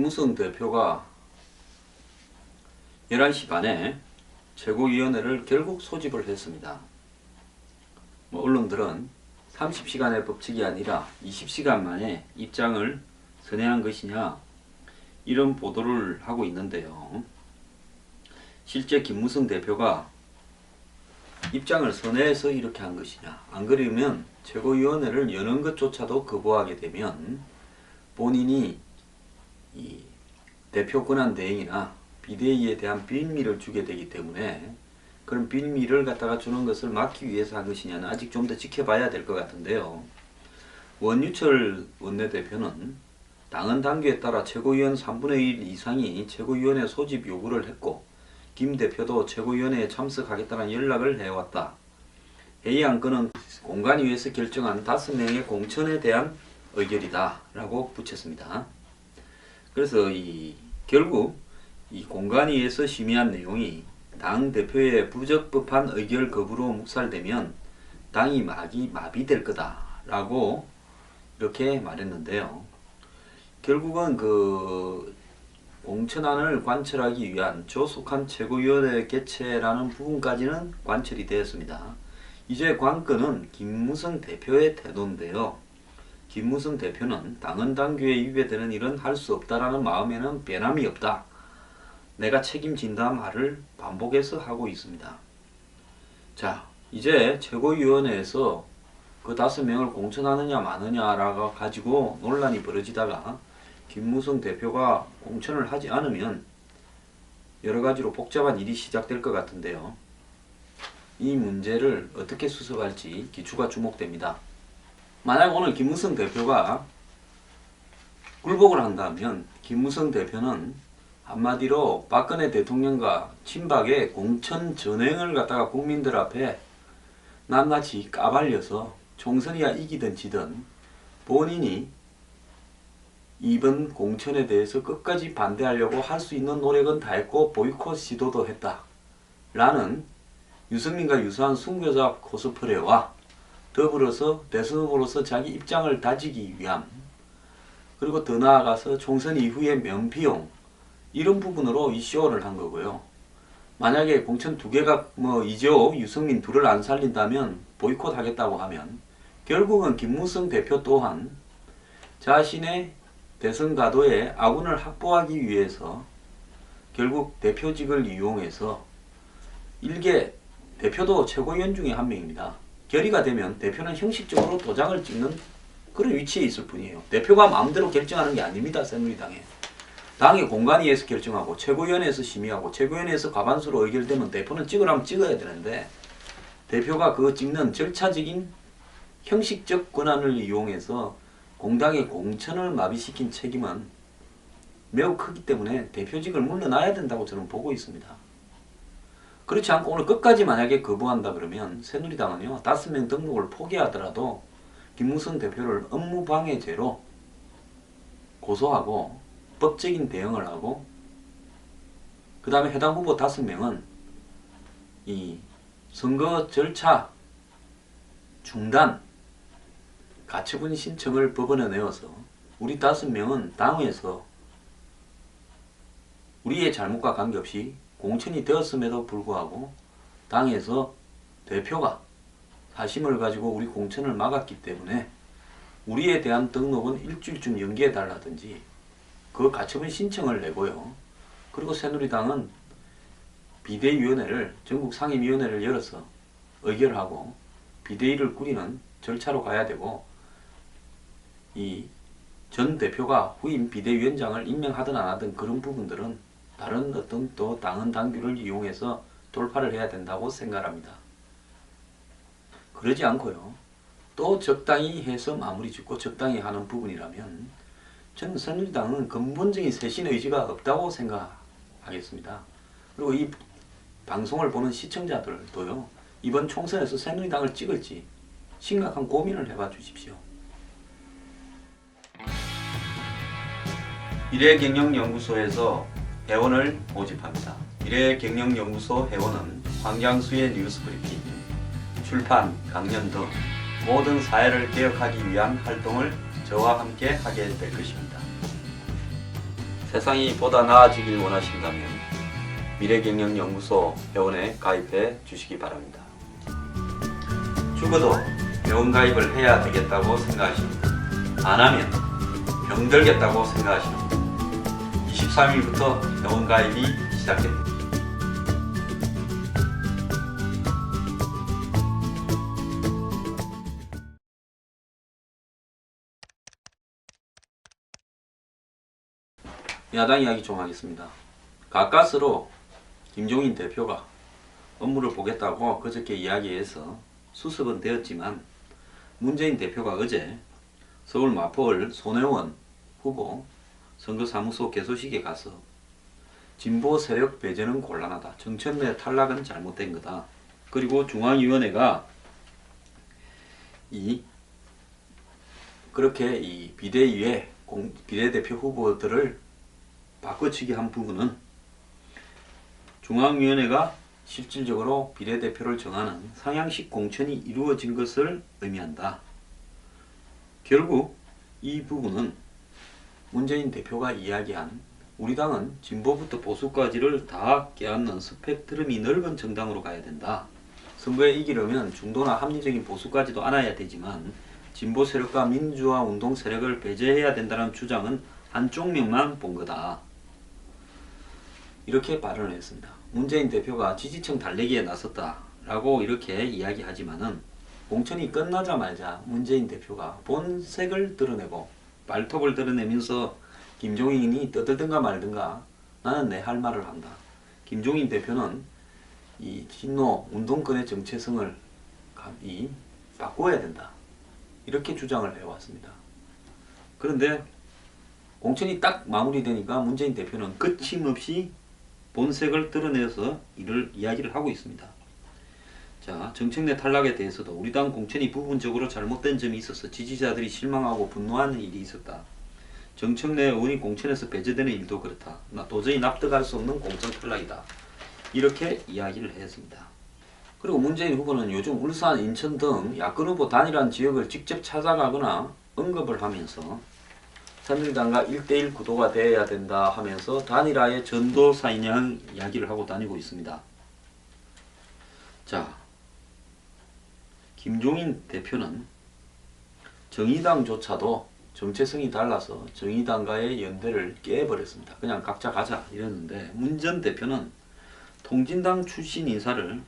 김무성 대표가 11시 반에 최고위원회를 결국 소집을 했습니다. 언론들은 30시간의 법칙이 아니라 20시간 만에 입장을 선회한 것이냐 이런 보도를 하고 있는데요. 실제 김무성 대표가 입장을 선회해서 이렇게 한 것이냐, 안 그러면 최고위원회를 여는 것조차도 거부하게 되면 본인이 이 대표 권한 대행이나 비대위에 대한 비밀을 주게 되기 때문에 그런 비밀을 갖다가 주는 것을 막기 위해서 한 것이냐는 아직 좀 더 지켜봐야 될 것 같은데요. 원유철 원내대표는 당헌 당규에 따라 최고위원 3분의 1 이상이 최고위원회 소집 요구를 했고, 김 대표도 최고위원회에 참석하겠다는 연락을 해왔다. 회의 안건은 공관위에서 결정한 5명의 공천에 대한 의결이다 라고 붙였습니다. 그래서 결국 이 공관위에서 심의한 내용이 당 대표의 부적법한 의결 거부로 묵살되면 당이 마비될 거다라고 이렇게 말했는데요. 결국은 그 공천안을 관철하기 위한 조속한 최고위원회 개최라는 부분까지는 관철이 되었습니다. 이제 관건은 김무성 대표의 태도인데요. 김무성 대표는 당헌 당규에 위배되는 일은 할 수 없다라는 마음에는 변함이 없다. 내가 책임진다 말을 반복해서 하고 있습니다. 자, 이제 최고위원회에서 그 5명을 공천하느냐 마느냐라고 가지고 논란이 벌어지다가 김무성 대표가 공천을 하지 않으면 여러 가지로 복잡한 일이 시작될 것 같은데요. 이 문제를 어떻게 수습할지 기추가 주목됩니다. 만약 오늘 김무성 대표가 굴복을 한다면 김무성 대표는 한마디로 박근혜 대통령과 친박의 공천 전횡을 갖다가 국민들 앞에 낱낱이 까발려서 총선이야 이기든 지든 본인이 이번 공천에 대해서 끝까지 반대하려고 할 수 있는 노력은 다 했고 보이콧 시도도 했다 라는 유승민과 유사한 순교자 코스프레와 더불어서 대선 후보로서 자기 입장을 다지기 위함, 그리고 더 나아가서 총선 이후의 면피용, 이런 부분으로 이 쇼를 한 거고요. 만약에 공천 2개가 이재호, 유승민 둘을 안 살린다면 보이콧 하겠다고 하면 결국은 김무성 대표 또한 자신의 대선 가도에 아군을 확보하기 위해서 결국 대표직을 이용해서 일개 대표도 최고위원 중에 한 명입니다. 결의가 되면 대표는 형식적으로 도장을 찍는 그런 위치에 있을 뿐이에요. 대표가 마음대로 결정하는 게 아닙니다. 새누리당에. 당의 공관위에서 결정하고 최고위원회에서 심의하고 최고위원회에서 과반수로 의결되면 대표는 찍으라면 찍어야 되는데 대표가 그 찍는 절차적인 형식적 권한을 이용해서 공당의 공천을 마비시킨 책임은 매우 크기 때문에 대표직을 물러나야 된다고 저는 보고 있습니다. 그렇지 않고 오늘 끝까지 만약에 거부한다 그러면 새누리당은요 5명 등록을 포기하더라도 김무성 대표를 업무방해죄로 고소하고 법적인 대응을 하고, 그 다음에 해당 후보 5명은 이 선거 절차 중단 가처분 신청을 법원에 내어서 우리 5명은 당에서 우리의 잘못과 관계없이 공천이 되었음에도 불구하고 당에서 대표가 사심을 가지고 우리 공천을 막았기 때문에 우리에 대한 등록은 일주일쯤 연기해 달라든지 그 가처분 신청을 내고요. 그리고 새누리당은 비대위원회를 전국 상임위원회를 열어서 의결하고 비대위를 꾸리는 절차로 가야 되고, 이 전 대표가 후임 비대위원장을 임명하든 안 하든 그런 부분들은 다른 어떤 또 당헌 당규를 이용해서 돌파를 해야 된다고 생각합니다. 그러지 않고요. 또 적당히 해서 마무리 짓고 적당히 하는 부분이라면 저는 새누리당은 근본적인 쇄신 의지가 없다고 생각하겠습니다. 그리고 이 방송을 보는 시청자들도요. 이번 총선에서 새누리당을 찍을지 심각한 고민을 해봐 주십시오. 미래경영연구소에서 회원을 모집합니다. 미래경영연구소 회원은 황장수의 뉴스브리핑, 출판, 강연 등 모든 사회를 개혁하기 위한 활동을 저와 함께 하게 될 것입니다. 세상이 보다 나아지길 원하신다면 미래경영연구소 회원에 가입해 주시기 바랍니다. 죽어도 회원 가입을 해야 되겠다고 생각하십니다. 안 하면 병들겠다고 생각하십니다. 23일부터 회원 가입이 시작됩니다. 야당 이야기 좀 하겠습니다. 가까스로 김종인 대표가 업무를 보겠다고 그저께 이야기해서 수습은 되었지만 문재인 대표가 어제 서울 마포을 손혜원 후보 선거사무소 개소식에 가서 진보 세력 배제는 곤란하다. 정책내 탈락은 잘못된 거다. 그리고 중앙위원회가 그렇게 이 비대위에 비례대표 후보들을 바꿔치기 한 부분은 중앙위원회가 실질적으로 비례대표를 정하는 상향식 공천이 이루어진 것을 의미한다. 결국 이 부분은 문재인 대표가 이야기한 우리 당은 진보부터 보수까지를 다 껴안는 스펙트럼이 넓은 정당으로 가야 된다. 선거에 이기려면 중도나 합리적인 보수까지도 안아야 되지만 진보 세력과 민주화 운동 세력을 배제해야 된다는 주장은 한쪽 면만 본 거다. 이렇게 발언을 했습니다. 문재인 대표가 지지층 달래기에 나섰다라고 이렇게 이야기하지만은 공천이 끝나자마자 문재인 대표가 본색을 드러내고 발톱을 드러내면서 김종인이 떠들든가 말든가 나는 내 할 말을 한다. 김종인 대표는 이 진노 운동권의 정체성을 바꿔야 된다. 이렇게 주장을 해왔습니다. 그런데 공천이 딱 마무리되니까 문재인 대표는 거침없이 본색을 드러내서 이야기를 하고 있습니다. 자, 정책내 탈락에 대해서도 우리 당 공천이 부분적으로 잘못된 점이 있어서 지지자들이 실망하고 분노하는 일이 있었다. 정책내 의원이 공천에서 배제되는 일도 그렇다. 도저히 납득할 수 없는 공천 탈락이다. 이렇게 이야기를 했습니다. 그리고 문재인 후보는 요즘 울산, 인천 등 야권 후보 단일한 지역을 직접 찾아가거나 언급을 하면서 새누리당과 1대1 구도가 되어야 된다 하면서 단일화의 전도사이냐 이야기를 하고 다니고 있습니다. 자, 김종인 대표는 정의당조차도 정체성이 달라서 정의당과의 연대를 깨버렸습니다. 그냥 각자 가자 이랬는데 문 전 대표는 통진당 출신 인사를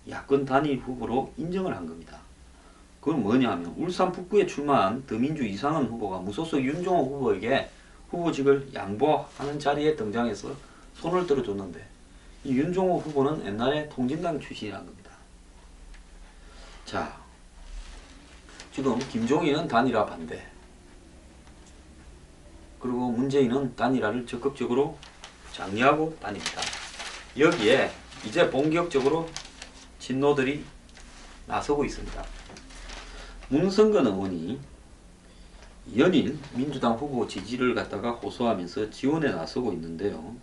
야권 단일 후보로 인정을 한 겁니다. 그건 뭐냐 하면 울산 북구에 출마한 더민주 이상은 후보가 무소속 윤종호 후보에게 후보직을 양보하는 자리에 등장해서 손을 들어줬는데 이 윤종호 후보는 옛날에 통진당 출신이라는 겁니다. 자, 지금 김종인은 단일화 반대, 그리고 문재인은 단일화를 적극적으로 장려하고 다닙니다. 여기에 이제 본격적으로 진노들이 나서고 있습니다. 문성근 의원이 연일 민주당 후보 지지를 갖다가 호소하면서 지원에 나서고 있는데요.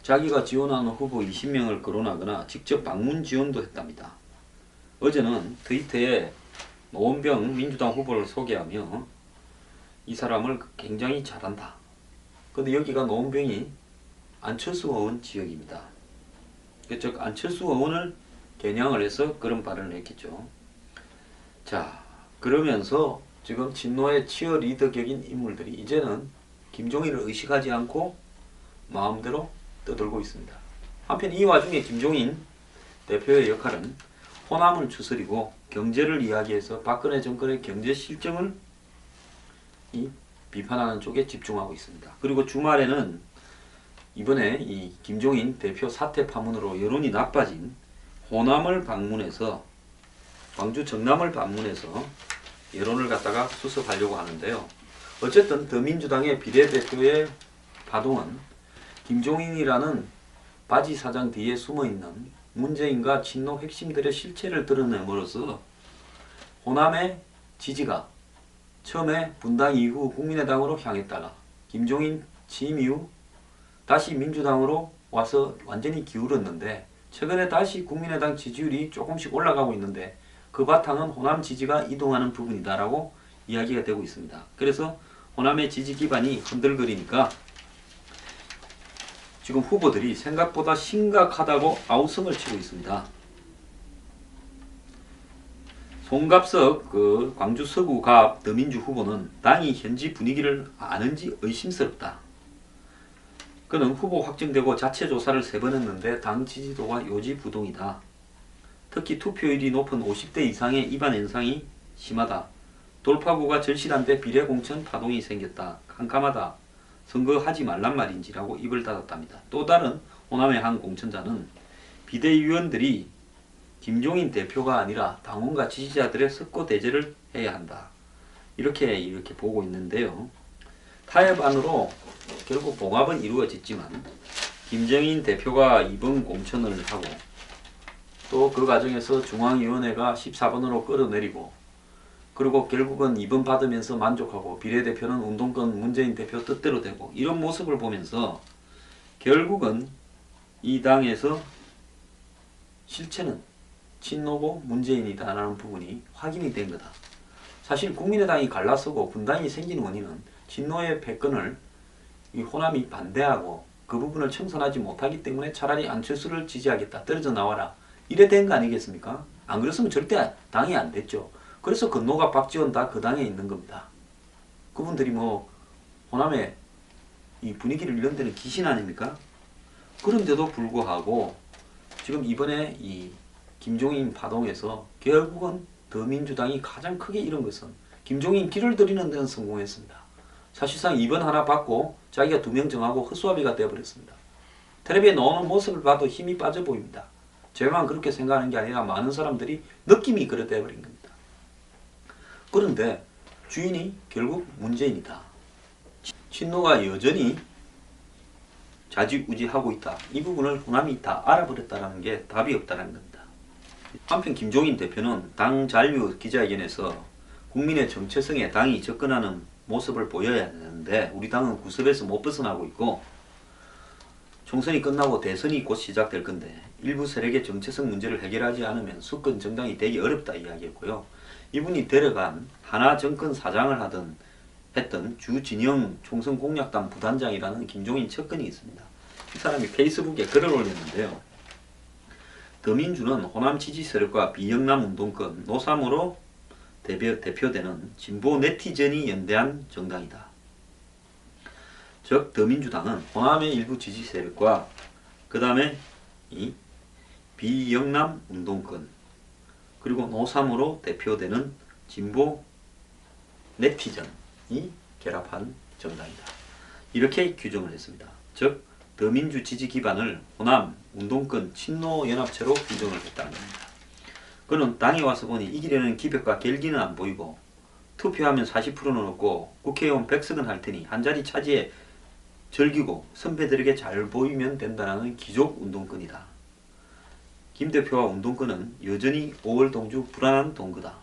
자기가 지원하는 후보 20명을 거론하거나 직접 방문 지원도 했답니다. 어제는 트위터에 노원병 민주당 후보를 소개하며 이 사람을 굉장히 잘한다. 근데 여기가 노원병이 안철수 의원 지역입니다. 즉 안철수 의원을 겨냥을 해서 그런 발언을 했겠죠. 자, 그러면서 지금 진노의 치어리더격인 인물들이 이제는 김종인을 의식하지 않고 마음대로 떠들고 있습니다. 한편 이 와중에 김종인 대표의 역할은 호남을 추스리고 경제를 이야기해서 박근혜 정권의 경제 실정을 비판하는 쪽에 집중하고 있습니다. 그리고 주말에는 이번에 이 김종인 대표 사퇴 파문으로 여론이 나빠진 호남을 방문해서 광주 정남을 방문해서 여론을 갖다가 수습하려고 하는데요. 어쨌든 더민주당의 비례대표의 파동은 김종인이라는 바지 사장 뒤에 숨어있는 문재인과 친노 핵심들의 실체를 드러내므로써 호남의 지지가 처음에 분당 이후 국민의당으로 향했다가 김종인 취임 이후 다시 민주당으로 와서 완전히 기울었는데 최근에 다시 국민의당 지지율이 조금씩 올라가고 있는데 그 바탕은 호남 지지가 이동하는 부분이다라고 이야기가 되고 있습니다. 그래서 호남의 지지 기반이 흔들거리니까 지금 후보들이 생각보다 심각하다고 아우성을 치고 있습니다. 송갑석 광주 서구갑 더민주 후보는 당이 현지 분위기를 아는지 의심스럽다. 그는 후보 확정되고 자체 조사를 3번 했는데 당 지지도가 요지부동이다. 특히 투표율이 높은 50대 이상의 이반 현상이 심하다. 돌파구가 절실한데 비례공천 파동이 생겼다. 깜깜하다. 선거하지 말란 말인지라고 입을 닫았답니다. 또 다른 호남의 한 공천자는 비대위원들이 김종인 대표가 아니라 당원과 지지자들의 석고 대제를 해야 한다. 이렇게 보고 있는데요. 타협안으로 결국 봉합은 이루어졌지만 김종인 대표가 이번 공천을 하고 또 그 과정에서 중앙위원회가 14번으로 끌어내리고 그리고 결국은 2번 받으면서 만족하고 비례대표는 운동권 문재인 대표 뜻대로 되고 이런 모습을 보면서 결국은 이 당에서 실체는 친노고 문재인이다라는 부분이 확인이 된 거다. 사실 국민의당이 갈라서고 분단이 생긴 원인은 친노의 패권을 이 호남이 반대하고 그 부분을 청산하지 못하기 때문에 차라리 안철수를 지지하겠다. 떨어져 나와라. 이래 된 거 아니겠습니까? 안 그랬으면 절대 당이 안 됐죠. 그래서 건노가 박지원 다 그 당에 있는 겁니다. 그분들이 뭐 호남의 이 분위기를 이런 데는 귀신 아닙니까? 그런데도 불구하고 지금 이번에 이 김종인 파동에서 결국은 더민주당이 가장 크게 잃은 것은 김종인 길을 들이는 데는 성공했습니다. 사실상 2번 하나 받고 자기가 2명 정하고 허수아비가 되어버렸습니다. 텔레비에 나오는 모습을 봐도 힘이 빠져 보입니다. 제만 그렇게 생각하는 게 아니라 많은 사람들이 느낌이 그래 되어버린 겁니다. 그런데 주인이 결국 문재인이다. 친노가 여전히 좌지우지하고 있다. 이 부분을 호남이 다 알아버렸다는 게 답이 없다는 겁니다. 한편 김종인 대표는 당 잔류 기자회견에서 국민의 정체성에 당이 접근하는 모습을 보여야 되는데 우리 당은 구습에서 못 벗어나고 있고 총선이 끝나고 대선이 곧 시작될 건데 일부 세력의 정체성 문제를 해결하지 않으면 수권 정당이 되기 어렵다 이야기했고요. 이분이 데려간 하나 정권 사장을 했던 주진영 총선 공약단 부단장이라는 김종인 측근이 있습니다. 이 사람이 페이스북에 글을 올렸는데요. 더민주는 호남 지지 세력과 비영남 운동권 노삼으로 대표되는 진보 네티즌이 연대한 정당이다. 즉 더민주당은 호남의 일부 지지 세력과 그 다음에 이 비영남 운동권 그리고 노삼으로 대표되는 진보 네티즌이 결합한 정당이다. 이렇게 규정을 했습니다. 즉 더민주 지지 기반을 호남 운동권 친노 연합체로 규정을 했다는 겁니다. 그는 당에 와서 보니 이기려는 기벽과 결기는 안 보이고 투표하면 40%는 얻고 국회의원 100석은 할 테니 한자리 차지에 즐기고 선배들에게 잘 보이면 된다는 기족 운동권이다. 김 대표와 운동권은 여전히 5월 동주 불안한 동거다.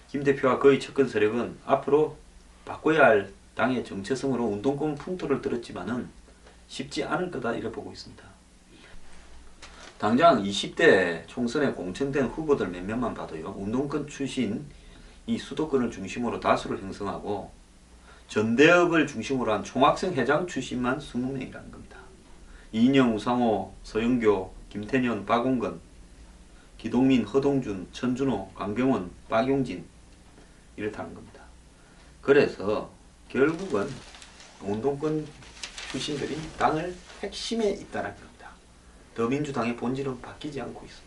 김 대표와 그의 측근 세력은 앞으로 바꿔야 할 당의 정체성으로 운동권 풍토를 들었지만은 쉽지 않을 거다 이래 보고 있습니다. 당장 20대 총선에 공천된 후보들 몇몇만 봐도요. 운동권 출신 이 수도권을 중심으로 다수를 형성하고 전대업을 중심으로 한 총학생 회장 출신만 20명이라는 겁니다. 이인영, 우상호, 서영교, 김태년, 박용건, 기동민, 허동준, 천준호, 강병원, 박용진 이렇다는 겁니다. 그래서 결국은 운동권 출신들이 당을 핵심에 있다는 겁니다. 더민주당의 본질은 바뀌지 않고 있습니다.